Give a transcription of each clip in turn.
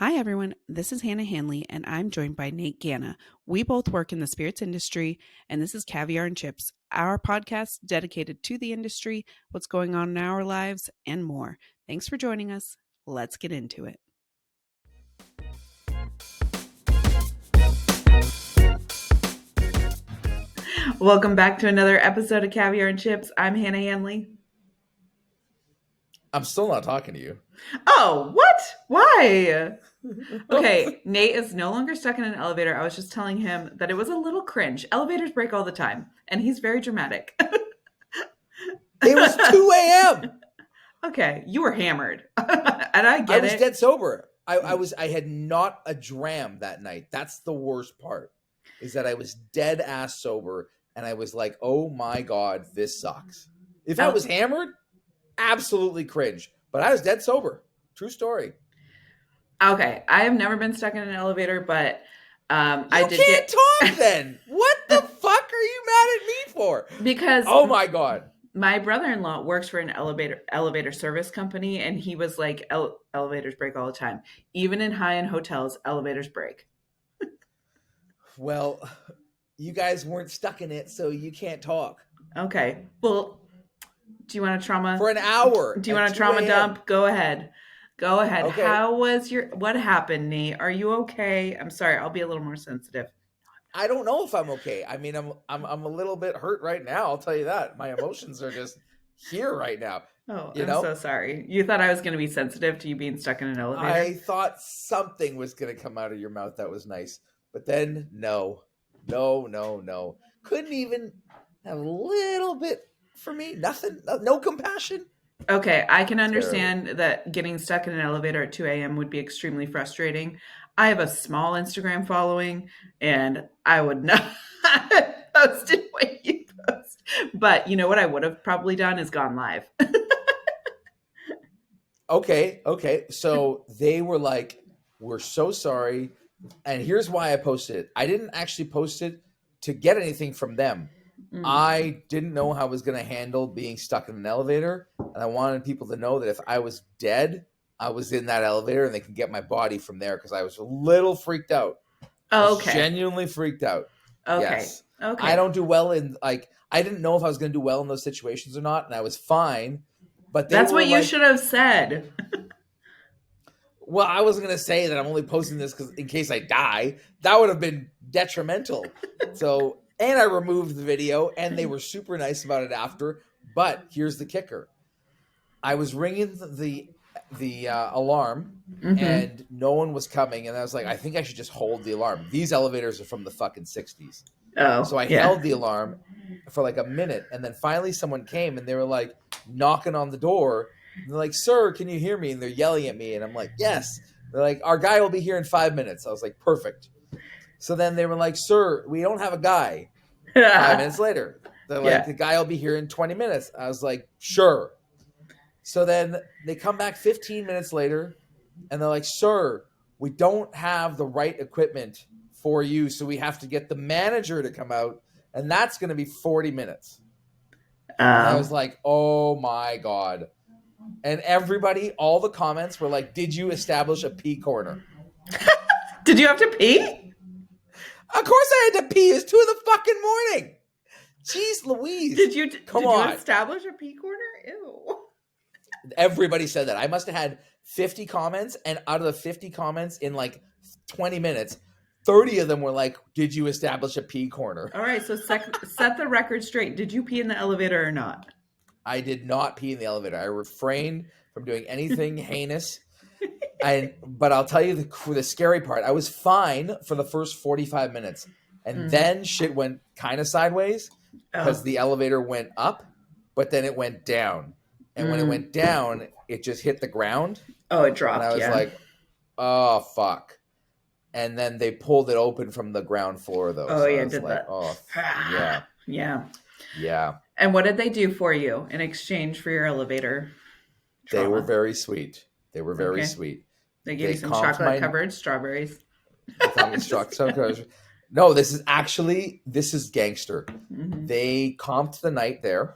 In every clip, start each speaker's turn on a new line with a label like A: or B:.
A: Hi, everyone. This is Hannah Hanley, and I'm joined by Nate Ganna. We both work in the spirits industry, and this is Caviar and Chips, our podcast dedicated to the industry, what's going on in our lives, and more. Thanks for joining us. Let's get into it. Welcome back to another episode of Caviar and Chips. I'm Hannah Hanley.
B: I'm still not talking to you.
A: Oh, what? Why? Okay, Nate is no longer stuck in an elevator. I was just telling him that it was a little cringe. Elevators break all the time, and he's very dramatic.
B: It was 2 a.m.
A: Okay, you were hammered. And I get it.
B: I was dead sober. I had not a dram that night. That's the worst part, is that I was dead ass sober, and I was like, oh my God, this sucks. If I was hammered, absolutely cringe. But I was dead sober. True story.
A: Okay, I have never been stuck in an elevator, but I did
B: can't talk then. What the fuck are you mad at me for?
A: Because
B: oh my God.
A: My brother-in-law works for an elevator service company, and he was like, elevators break all the time. Even in high-end hotels, elevators break.
B: Well, you guys weren't stuck in it, so you can't talk.
A: Okay. Well, do you want a trauma?
B: For an hour.
A: Do you want a trauma dump? Go ahead. Go ahead. Okay. What happened, Nate? Are you okay? I'm sorry. I'll be a little more sensitive.
B: I don't know if I'm okay. I mean, I'm a little bit hurt right now. I'll tell you that. My emotions are just here right now.
A: Oh, I'm so sorry. You thought I was going to be sensitive to you being stuck in an elevator?
B: I thought something was going to come out of your mouth that was nice. But then, no. Couldn't even have a little bit for me. Nothing. No compassion.
A: Okay, I can understand that getting stuck in an elevator at 2 a.m. would be extremely frustrating. I have a small Instagram following, and I would not have posted what you post. But you know what I would have probably done is gone live.
B: Okay. So they were like, we're so sorry. And here's why I posted it. I didn't actually post it to get anything from them. I didn't know how I was going to handle being stuck in an elevator. And I wanted people to know that if I was dead, I was in that elevator and they could get my body from there, because I was a little freaked out.
A: Oh, okay.
B: Genuinely freaked out.
A: Okay.
B: Yes.
A: Okay.
B: I don't do well in, I didn't know if I was going to do well in those situations or not. And I was fine. But
A: that's what you should have said.
B: Well, I wasn't going to say that I'm only posting this because in case I die. That would have been detrimental. So, and I removed the video, and they were super nice about it after. But here's the kicker. I was ringing the alarm, and no one was coming. And I was like, I think I should just hold the alarm. These elevators are from the fucking 60s.
A: Oh,
B: so I held the alarm for like a minute. And then finally someone came, and they were like knocking on the door. And they're like, sir, can you hear me? And they're yelling at me. And I'm like, yes. They're like, our guy will be here in 5 minutes. I was like, perfect. So then they were like, sir, we don't have a guy. 5 minutes later, they're like, the guy will be here in 20 minutes. I was like, sure. So then they come back 15 minutes later, and they're like, sir, we don't have the right equipment for you, so we have to get the manager to come out, and that's going to be 40 minutes. And I was like, oh my God. And everybody, all the comments were like, did you establish a pee corner?
A: Did you have to pee?
B: Of course I had to pee. It was 2 in the fucking morning. Jeez Louise.
A: Did you establish a pee corner? Ew.
B: Everybody said that. I must have had 50 comments, and out of the 50 comments in like 20 minutes, 30 of them were like, did you establish a pee corner?
A: All right, so set the record straight. Did you pee in the elevator or not?
B: I did not pee in the elevator. I refrained from doing anything heinous. But I'll tell you the scary part. I was fine for the first 45 minutes. And then shit went kind of sideways because the elevator went up, but then it went down. And when it went down, it just hit the ground.
A: Oh, it dropped.
B: And I was like, oh, fuck. And then they pulled it open from the ground floor, though.
A: Oh, yeah, did that.
B: Oh, yeah. Yeah.
A: And what did they do for you in exchange for your elevator trauma?
B: They were very sweet. Sweet.
A: They gave you some chocolate-covered strawberries.
B: No, this is gangster. They comped the night there,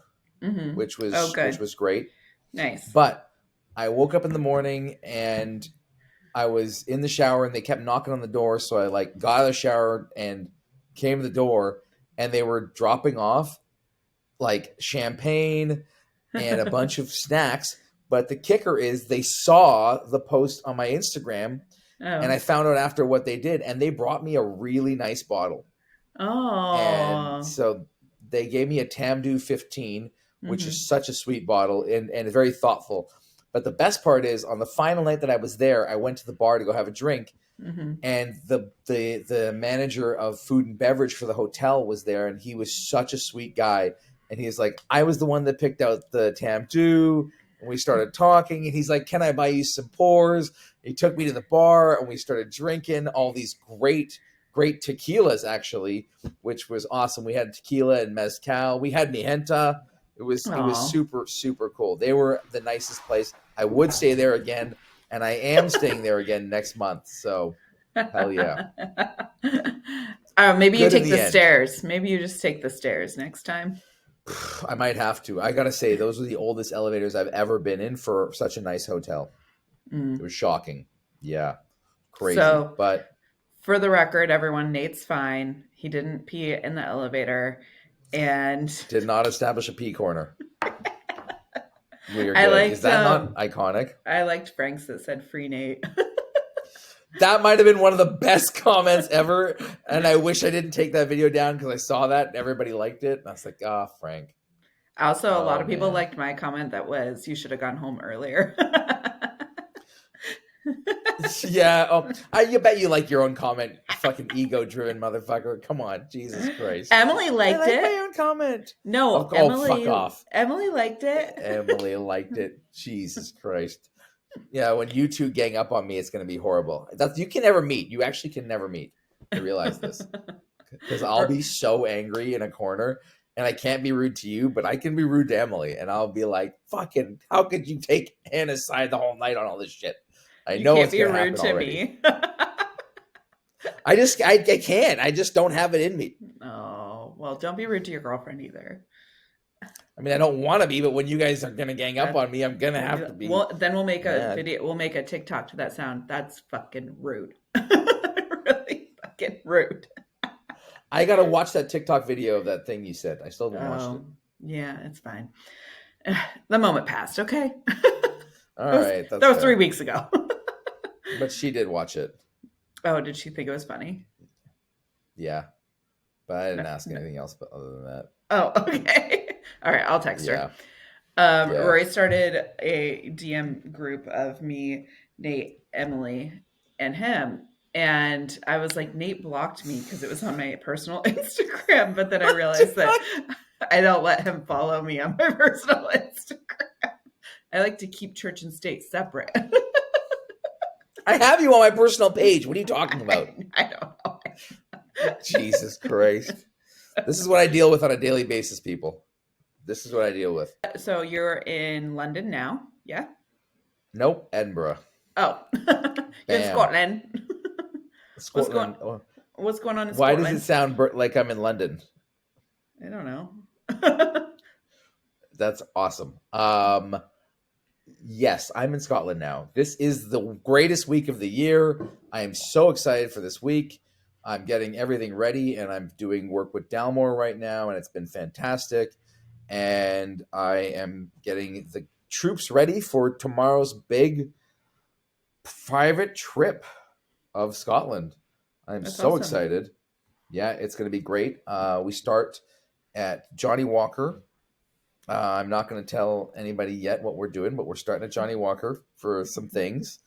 B: which was great.
A: Nice.
B: But I woke up in the morning and I was in the shower and they kept knocking on the door. So I like got out of the shower and came to the door, and they were dropping off like champagne and a bunch of snacks. But the kicker is they saw the post on my Instagram, and
A: Oh.
B: I found out after what they did, and they brought me a really nice bottle. And
A: Oh.
B: so they gave me a Tamdu 15, which
A: Mm-hmm.
B: is such a sweet bottle and very thoughtful. But the best part is on the final night that I was there, I went to the bar to go have a drink,
A: Mm-hmm.
B: and the manager of food and beverage for the hotel was there, and he was such a sweet guy. And he's like, I was the one that picked out the Tamdu, and we started talking, and he's like, can I buy you some pours? He took me to the bar, and we started drinking all these great tequilas, actually, which was awesome. We had tequila and mezcal. We had mijenta. It was
A: Oh.
B: super super cool. They were the nicest place. I would stay there again, and I am staying there again next month. So hell yeah,
A: Maybe you
B: good in
A: take
B: the
A: the
B: end.
A: stairs. Maybe you just take the stairs next time.
B: I might have to. I gotta say, those were the oldest elevators I've ever been in for such a nice hotel. It
A: Mm.
B: was shocking. Yeah, crazy.
A: So,
B: But
A: for the record, everyone, Nate's fine. He didn't pee in the elevator. And
B: did not establish a pee corner. We are
A: I
B: good. Is
A: liked
B: that not iconic?
A: I liked Frank's that said free Nate.
B: That might have been one of the best comments ever. And I wish I didn't take that video down because I saw that and everybody liked it. And I was like, ah, oh, Frank.
A: Also, a lot
B: Oh,
A: of people
B: man.
A: liked my comment that was, you should have gone home earlier.
B: Yeah. Oh, you bet you like your own comment, fucking ego driven motherfucker. Come on. Jesus Christ.
A: Emily
B: I
A: liked
B: like my
A: it.
B: own comment.
A: No,
B: Fuck off.
A: Emily liked it.
B: Emily liked it. Jesus Christ. Yeah, when you two gang up on me, it's going to be horrible. You can never meet. You actually can never meet. I realize this. Because I'll be so angry in a corner, and I can't be rude to you, but I can be rude to Emily, and I'll be like, fucking, how could you take Hannah's side the whole night on all this shit? I
A: You
B: know
A: can't
B: it's
A: be
B: going to
A: rude
B: happen
A: to
B: already.
A: me.
B: I can't. I just don't have it in me.
A: Oh, well, don't be rude to your girlfriend either.
B: I mean, I don't want to be, but when you guys are going to gang up on me, I'm going to have to be
A: Well, then we'll make a
B: mad.
A: video. We'll make a TikTok to that sound. That's fucking rude. Really fucking rude.
B: I got to watch that TikTok video of that thing you said. I still haven't watched it.
A: Yeah, it's fine. The moment passed. Okay.
B: All right.
A: That was 3 weeks ago.
B: But she did watch it.
A: Oh, did she think it was funny?
B: Yeah. But I didn't
A: No,
B: ask
A: no.
B: anything else but other than that.
A: Oh, okay. All right, I'll text her.
B: Yeah.
A: Rory started a DM group of me, Nate, Emily, and him. And I was like, Nate blocked me because it was on my personal Instagram. But then I realized that I don't let him follow me on my personal Instagram. I like to keep church and state separate.
B: I have you on my personal page. What are you talking about?
A: I don't know.
B: Jesus Christ. This is what I deal with on a daily basis, people. This is what I deal with.
A: So you're in London now? Yeah?
B: Nope. Edinburgh.
A: Oh, you're in Scotland.
B: Scotland.
A: What's going on in
B: Why
A: Scotland?
B: does it sound like I'm in London?
A: I don't know.
B: That's awesome. Yes, I'm in Scotland now. This is the greatest week of the year. I am so excited for this week. I'm getting everything ready, and I'm doing work with Dalmore right now, and it's been fantastic. And I am getting the troops ready for tomorrow's big private trip of Scotland. I'm
A: That's
B: so
A: awesome.
B: excited. Yeah, it's going to be great. We start at Johnny Walker. I'm not going to tell anybody yet what we're doing, but we're starting at Johnny Walker for some things.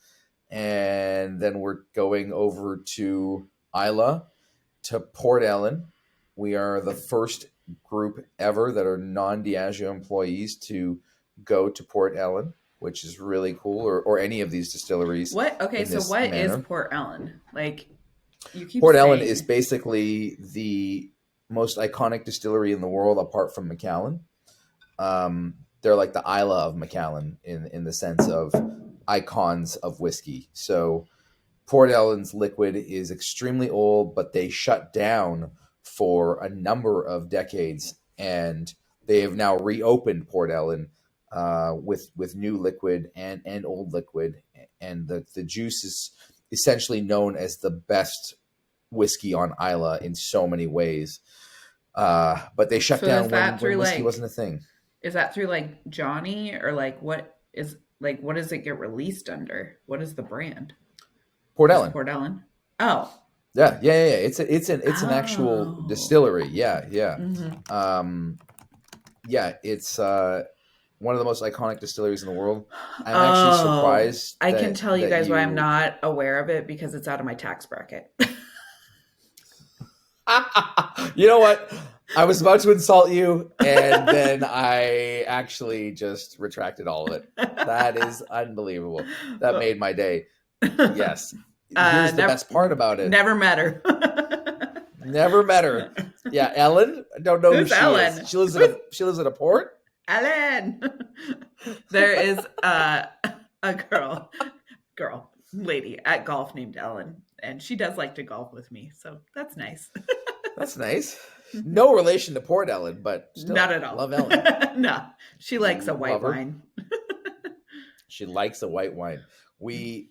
B: And then we're going over to Isla, to Port Ellen. We are the first group ever that are non-Diageo employees to go to Port Ellen, which is really cool, or any of these distilleries.
A: What? Okay, so what is Port Ellen? Like, you keep
B: Port
A: saying...
B: Ellen is basically the most iconic distillery in the world, apart from Macallan. They're like the Isla of Macallan in the sense of icons of whiskey. So Port Ellen's liquid is extremely old, but they shut down for a number of decades, and they have now reopened Port Ellen with new liquid and old liquid, and the juice is essentially known as the best whiskey on Isla in so many ways. But they shut
A: So is
B: down
A: that through
B: when whiskey
A: like
B: wasn't a thing.
A: is that through like Johnny or what does it get released under? What is the brand?
B: Port
A: Just
B: Ellen.
A: Port Ellen? Oh.
B: Yeah. It's an actual
A: Oh.
B: distillery. Yeah.
A: Hmm.
B: Um, yeah, it's one of the most iconic distilleries in the world. I'm actually
A: Oh.
B: surprised
A: I can
B: that
A: tell you guys why I'm
B: you.
A: not aware of it because it's out of my tax bracket.
B: You know what? I was about to insult you, and then I actually just retracted all of it. That is unbelievable. That made my day. Yes. Here's the
A: Never,
B: best part about it.
A: never met her.
B: Never met her. Yeah, Ellen. I don't know who
A: Who's
B: she is.
A: Ellen?
B: She lives at a port.
A: Ellen. There is a lady at golf named Ellen, and she does like to golf with me, so that's nice.
B: That's nice. No relation to Port Ellen, but
A: Not
B: still
A: at all.
B: love Ellen.
A: No, she likes a white
B: Love her.
A: wine.
B: She likes a white wine. We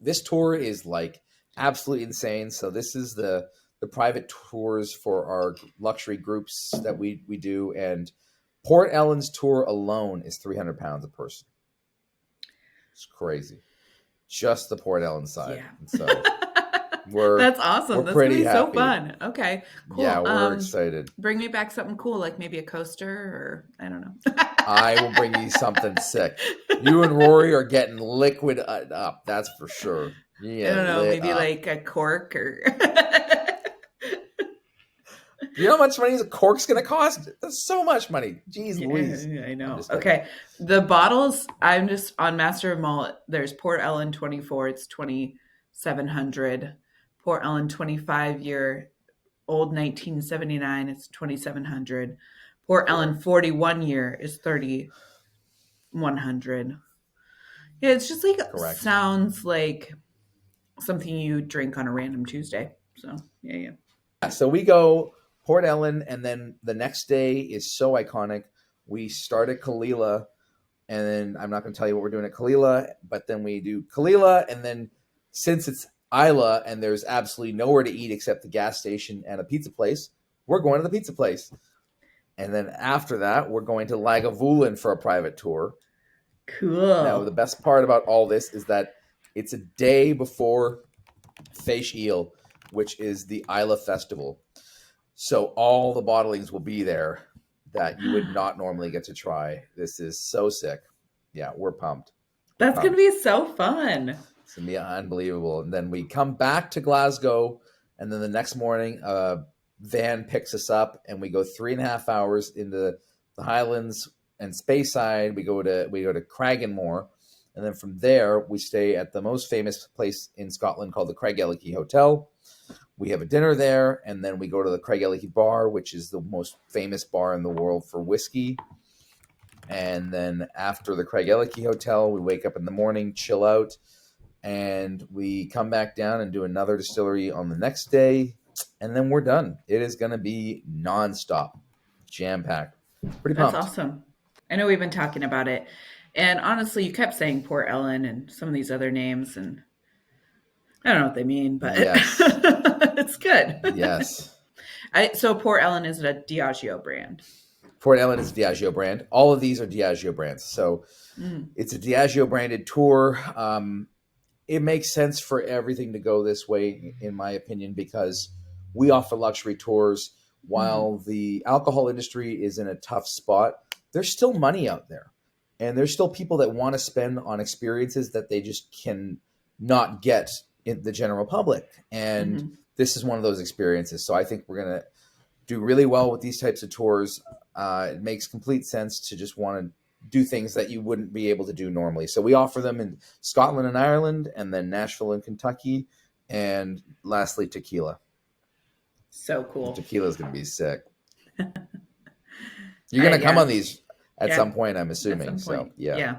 B: this tour is like absolutely insane. So this is the private tours for our luxury groups that we do, and Port Ellen's tour alone is £300 a person. It's crazy. Just the Port Ellen side.
A: Yeah.
B: And so we're
A: That's awesome.
B: we're
A: That's gonna
B: pretty
A: be so
B: happy.
A: fun. Okay,
B: Yeah,
A: cool.
B: we're excited.
A: Bring me back something cool, like maybe a coaster or I don't know.
B: I will bring you something sick. You and Rory are getting liquid up. That's for sure.
A: I
B: Yeah,
A: don't know,
B: lit
A: maybe
B: up.
A: like a cork or
B: You know how much money a cork's going to cost? That's so much money. Jeez Louise.
A: Yeah, I
B: I'm
A: know.
B: just kidding.
A: Okay. The bottles, I'm just on Master of Malt. There's Port Ellen 24, it's 2,700. Port Ellen 25-year, old 1979, it's 2,700. Port Ellen 41-year is 3,100. Yeah, it's just like
B: Correct.
A: sounds like something you drink on a random Tuesday. So, yeah.
B: So we go Port Ellen, and then the next day is so iconic. We start at Kalila, and then I'm not going to tell you what we're doing at Kalila, but then we do Kalila, and then since it's Isla and there's absolutely nowhere to eat except the gas station and a pizza place, we're going to the pizza place. And then after that, we're going to Lagavulin for a private tour.
A: Cool.
B: Now, the best part about all this is that it's a day before Fèis Eel, which is the Isla Festival. So all the bottlings will be there that you would not normally get to try. This is so sick. Yeah, we're pumped.
A: That's going to be so fun.
B: It's going to be unbelievable. And then we come back to Glasgow, and then the next morning, a van picks us up, and we go 3.5 hours into the Highlands and Speyside. We go to Cragganmore, and then from there we stay at the most famous place in Scotland called the Craigellachie Hotel. We have a dinner there, and then we go to the Craigellachie Bar, which is the most famous bar in the world for whiskey. And then after the Craigellachie Hotel, we wake up in the morning, chill out, and we come back down and do another distillery on the next day, and then we're done. It is going to be nonstop, jam-packed. Pretty pumped.
A: That's awesome. I know we've been talking about it, and honestly, you kept saying Port Ellen and some of these other names, and I don't know what they mean, but
B: yes.
A: It's good.
B: Yes.
A: So Port Ellen is a Diageo brand.
B: Port Ellen is a Diageo brand. All of these are Diageo brands. So it's a Diageo branded tour. It makes sense for everything to go this way, in my opinion, because we offer luxury tours. While the alcohol industry is in a tough spot, there's still money out there. And there's still people that want to spend on experiences that they just can not get in the general public. And this is one of those experiences. So I think we're going to do really well with these types of tours. It makes complete sense to just want to do things that you wouldn't be able to do normally. So we offer them in Scotland and Ireland, and then Nashville and Kentucky, and lastly, tequila.
A: So cool.
B: Tequila is going to be sick. You're going to come on these at some point, I'm assuming. So
A: yeah.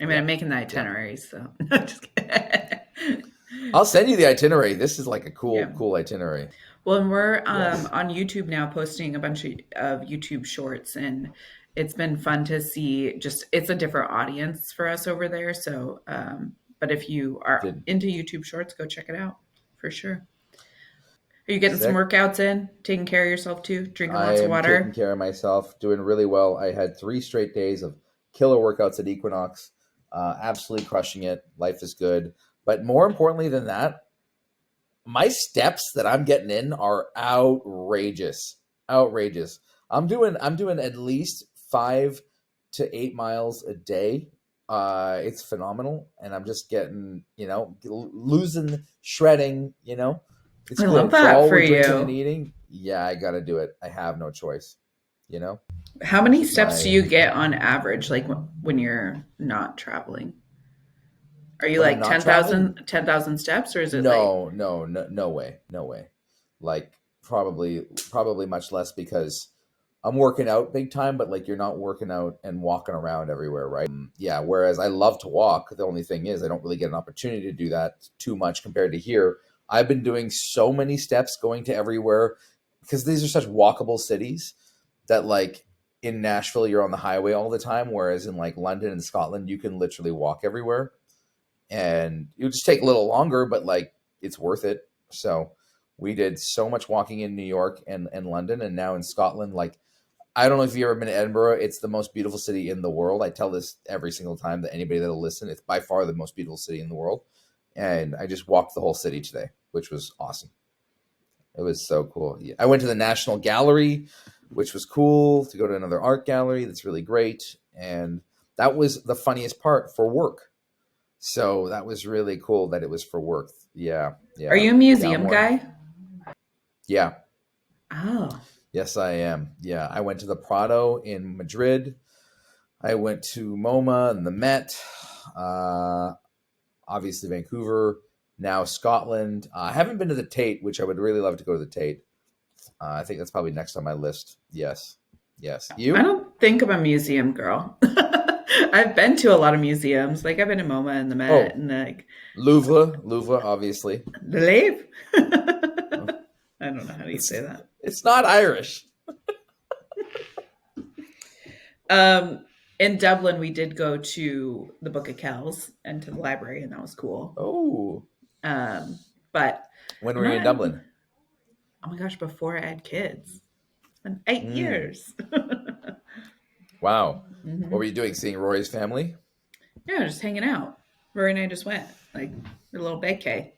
A: I mean, I'm making the itinerary, so just kidding.
B: I'll send you the itinerary. This is like a cool itinerary.
A: Well, and we're on YouTube now posting a bunch of YouTube shorts, and it's been fun to see. Just it's a different audience for us over there. So, but if you are
B: Did
A: into YouTube Shorts, go check it out for sure. Are you getting some
B: sick.
A: workouts in? Taking care of yourself too? Drinking
B: I
A: lots of
B: am taking
A: water?
B: care of myself, doing really well. I had 3 straight days of killer workouts at Equinox, absolutely crushing it. Life is good. But more importantly than that, my steps that I'm getting in are outrageous. Outrageous. I'm doing at least 5 to 8 miles a day. It's phenomenal, and I'm just getting, losing, shredding. It's
A: I love
B: good for
A: that
B: all
A: for
B: we're drinking and
A: you.
B: eating. Yeah, I got to do it. I have no choice. You know,
A: How many
B: keep
A: steps do
B: my
A: you get on average, like when you're not traveling? Are you
B: when I'm
A: like
B: not traveling.
A: 10,000 steps, or is it like
B: No, no, no, no way, no way. Like probably much less because I'm working out big time, but like you're not working out and walking around everywhere, right? Yeah. Whereas I love to walk. The only thing is I don't really get an opportunity to do that too much compared to here. I've been doing so many steps going to everywhere because these are such walkable cities that like in Nashville you're on the highway all the time, whereas in like London and Scotland you can literally walk everywhere and it'll just take a little longer, but like it's worth it. So we did so much walking in New York and London, and now in Scotland. Like I don't know if you've ever been to Edinburgh. It's the most beautiful city in the world. I tell this every single time that anybody that'll listen. It's by far the most beautiful city in the world, and I just walked the whole city today, which was awesome. It was so cool. Yeah. I went to the National Gallery, which was cool to go to another art gallery. That's really great, and that was the funniest part for work. So that was really cool that it was for work. Yeah,
A: are
B: yeah,
A: you a
B: yeah. I'm
A: museum
B: more.
A: guy?
B: Yeah,
A: Oh,
B: yes, I am. Yeah, I went to the Prado in Madrid. I went to MoMA and the Met. Uh, obviously Vancouver. Now Scotland. I haven't been to the Tate, which I would really love to go to the Tate. I think that's probably next on my list. Yes, yes.
A: I
B: You?
A: don't think I'm a museum girl. I've been to a lot of museums. Like I've been to MoMA and the Met
B: Oh,
A: and like
B: Louvre, obviously.
A: the Lave.
B: Oh,
A: I don't know how do you say that.
B: it's not Irish.
A: Um, in Dublin, we did go to the Book of Kells and to the library, and that was cool.
B: Oh,
A: Um, but
B: when
A: I'm
B: were you in
A: not.
B: Dublin?
A: Oh my gosh! Before I had kids, it's been 8 years.
B: Wow. What were
A: hmm
B: you doing? Seeing Rory's family?
A: Yeah, just hanging out. Rory and I just went like a little vacay.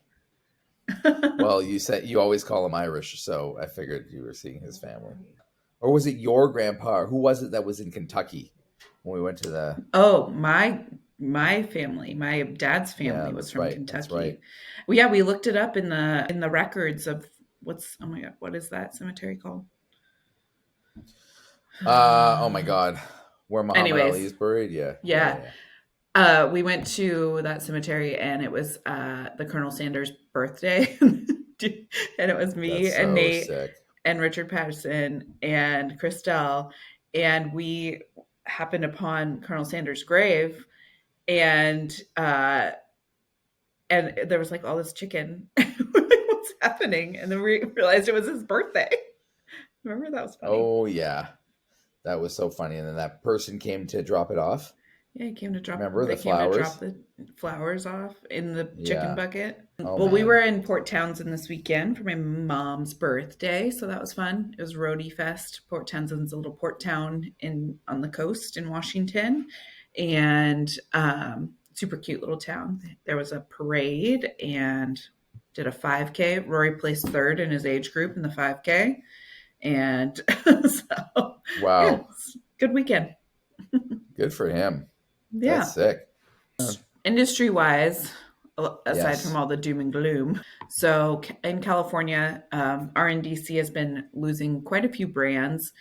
B: Well, you said you always call him Irish, so I figured you were seeing his family. Or was it your grandpa? Who was it that was in Kentucky when we went to the?
A: Oh, my family, my dad's
B: Yeah,
A: family was
B: that's
A: from
B: right. That's right.
A: Kentucky. Well, yeah, we looked it up in the records of what's oh my god, what is that cemetery called?
B: Oh my God, where Muhammad Ali
A: Anyways,
B: is buried? Yeah, yeah,
A: yeah.
B: yeah.
A: We went to that cemetery and it was the Colonel Sanders birthday. And it was me
B: That's
A: and
B: so
A: Nate
B: sick.
A: and Richard Patterson and Christelle. And we happened upon Colonel Sanders' grave and there was like all this chicken. We're like, what's happening? And then we realized it was his birthday. Remember that was funny.
B: Oh yeah, that was so funny. And then that person came to drop it off.
A: Yeah, he came to drop.
B: Remember
A: They
B: the
A: came to drop
B: flowers?
A: the flowers off in the chicken
B: Yeah.
A: bucket.
B: Oh
A: Well, we were
B: man,
A: in Port Townsend this weekend for my mom's birthday, so that was fun. It was Roadie Fest. Port Townsend's a little port town in on the coast in Washington, and super cute little town. There was a parade and did a 5K. Rory placed third in his age group in the 5K, and so yeah,
B: wow,
A: it's a good weekend.
B: good for him. That's
A: Yeah.
B: sick.
A: Industry wise, aside from
B: Yes.
A: all the doom and gloom, so in California, RNDC has been losing quite a few brands,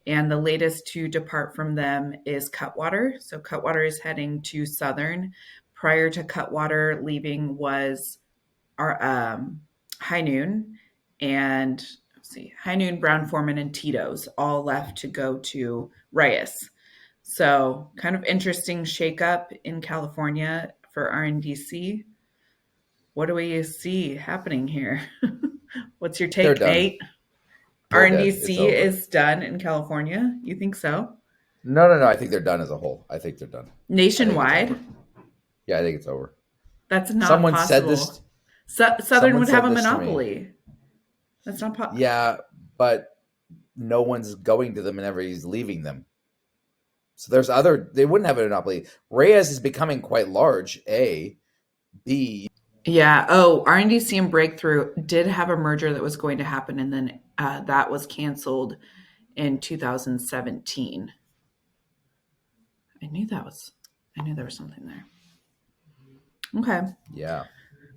A: and the latest to depart from them is Cutwater. So Cutwater is heading to Southern. Prior to Cutwater leaving was our High Noon and let's see, High Noon, Brown Foreman, and Tito's all left to go to Reyes. So kind of interesting shakeup in California for RNDC. What do we see happening here? What's your
B: They're
A: take,
B: done.
A: Nate?
B: They're dead. It's
A: RNDC
B: over.
A: is done in California. You think so?
B: No. I think they're done as a whole. I think they're done. I think it's over.
A: Nationwide?
B: Yeah, I think it's over.
A: That's not
B: Someone said
A: possible.
B: this.
A: Southern
B: Someone
A: would have
B: said
A: a
B: this to me.
A: monopoly. That's not possible.
B: Yeah, but no one's going to them and everybody's leaving them. So there's other. They wouldn't have a monopoly. Reyes is becoming quite large. A, B.
A: Yeah. Oh, RNDC and Breakthrough did have a merger that was going to happen, and then that was canceled in 2017. I knew there was something there. Okay.
B: Yeah.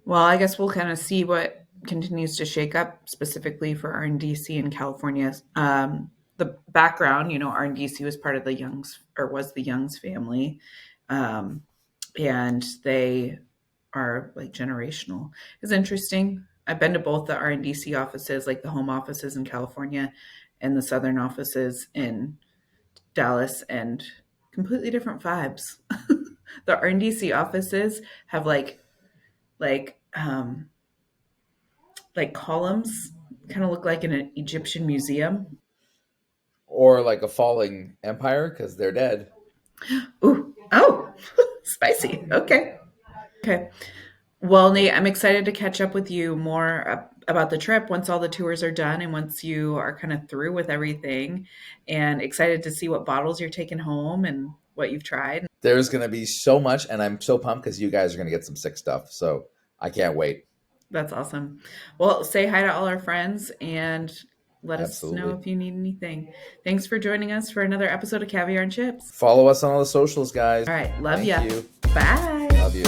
A: Well, I guess we'll kind of see what continues to shake up specifically for RNDC in California. The background, RNDC was part of the Youngs, or was the Youngs family, and they are like generational. It's interesting. I've been to both the RNDC offices, like the home offices in California, and the southern offices in Dallas, and completely different vibes. The RNDC offices have like columns, kind of look like in an Egyptian museum.
B: Or like a falling empire because they're dead.
A: Ooh, oh, spicy. Okay. Well, Nate, I'm excited to catch up with you more about the trip once all the tours are done and once you are kind of through with everything, and excited to see what bottles you're taking home and what you've tried.
B: There's going to be so much, and I'm so pumped because you guys are going to get some sick stuff. So I can't wait.
A: That's awesome. Well, say hi to all our friends and let us know
B: Absolutely.
A: if you need anything. Thanks for joining us for another episode of Caviar and Chips.
B: Follow us on all the socials, guys.
A: All right. Love
B: Thank
A: ya.
B: you.
A: Bye.
B: Love you.